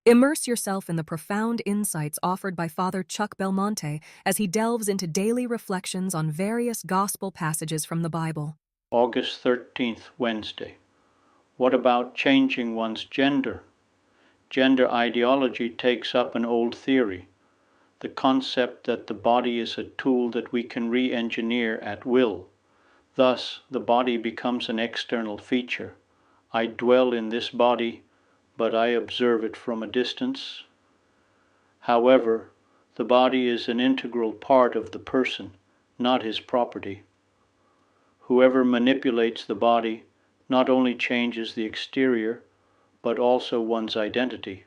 Immerse yourself in the profound insights offered by Father Chuck Belmonte as he delves into daily reflections on various gospel passages from the Bible. August 13th, Wednesday. What about changing one's gender? Gender ideology takes up an old theory, the concept that the body is a tool that we can re-engineer at will. Thus, the body becomes an external feature. I dwell in this body, but I observe it from a distance. However, the body is an integral part of the person, not his property. Whoever manipulates the body not only changes the exterior, but also one's identity.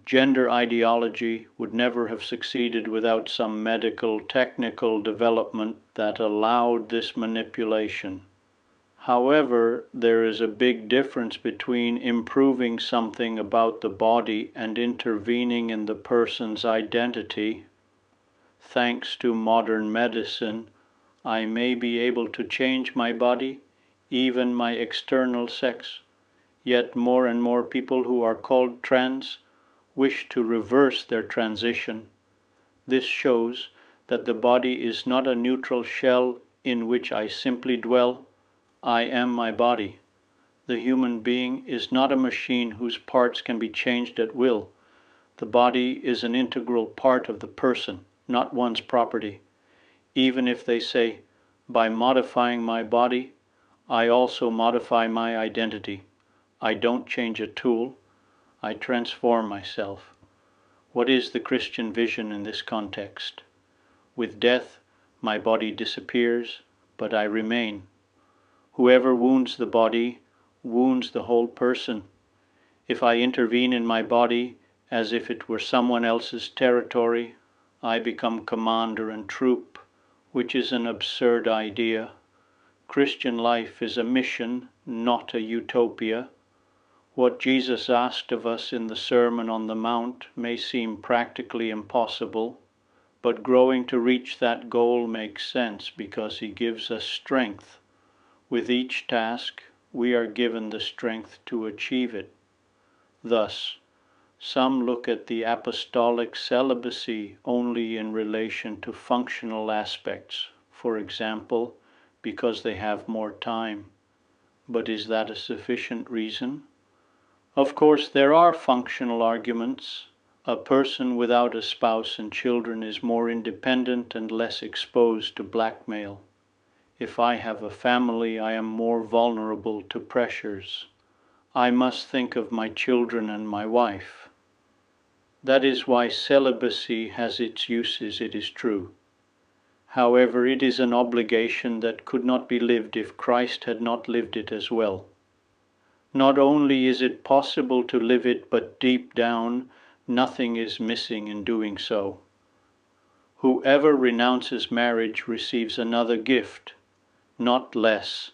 Gender ideology would never have succeeded without some medical, technical development that allowed this manipulation. However, there is a big difference between improving something about the body and intervening in the person's identity. Thanks to modern medicine, I may be able to change my body, even my external sex. Yet more and more people who are called trans wish to reverse their transition. This shows that the body is not a neutral shell in which I simply dwell. I am my body. The human being is not a machine whose parts can be changed at will. The body is an integral part of the person, not one's property. Even if they say, by modifying my body, I also modify my identity. I don't change a tool, I transform myself. What is the Christian vision in this context? With death, my body disappears, but I remain. Whoever wounds the body wounds the whole person. If I intervene in my body as if it were someone else's territory, I become commander and troop, which is an absurd idea. Christian life is a mission, not a utopia. What Jesus asked of us in the Sermon on the Mount may seem practically impossible, but growing to reach that goal makes sense because he gives us strength. With each task, we are given the strength to achieve it. Thus, some look at the apostolic celibacy only in relation to functional aspects, for example, because they have more time. But is that a sufficient reason? Of course, there are functional arguments. A person without a spouse and children is more independent and less exposed to blackmail. If I have a family, I am more vulnerable to pressures. I must think of my children and my wife. That is why celibacy has its uses, it is true. However, it is an obligation that could not be lived if Christ had not lived it as well. Not only is it possible to live it, but deep down, nothing is missing in doing so. Whoever renounces marriage receives another gift, not less,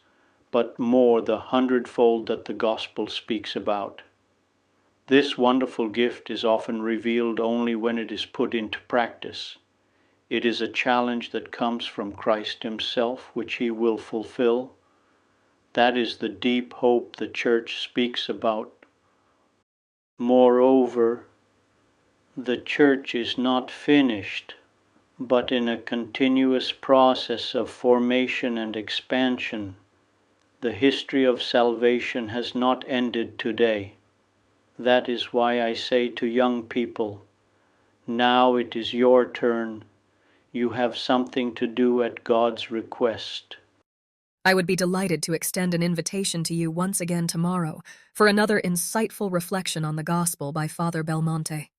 but more the hundredfold that the gospel speaks about. This wonderful gift is often revealed only when it is put into practice. It is a challenge that comes from Christ himself, which he will fulfill. That is the deep hope the Church speaks about. Moreover, the Church is not finished, but in a continuous process of formation and expansion. The history of salvation has not ended today. That is why I say to young people, now it is your turn. You have something to do at God's request. I would be delighted to extend an invitation to you once again tomorrow for another insightful reflection on the gospel by Father Belmonte.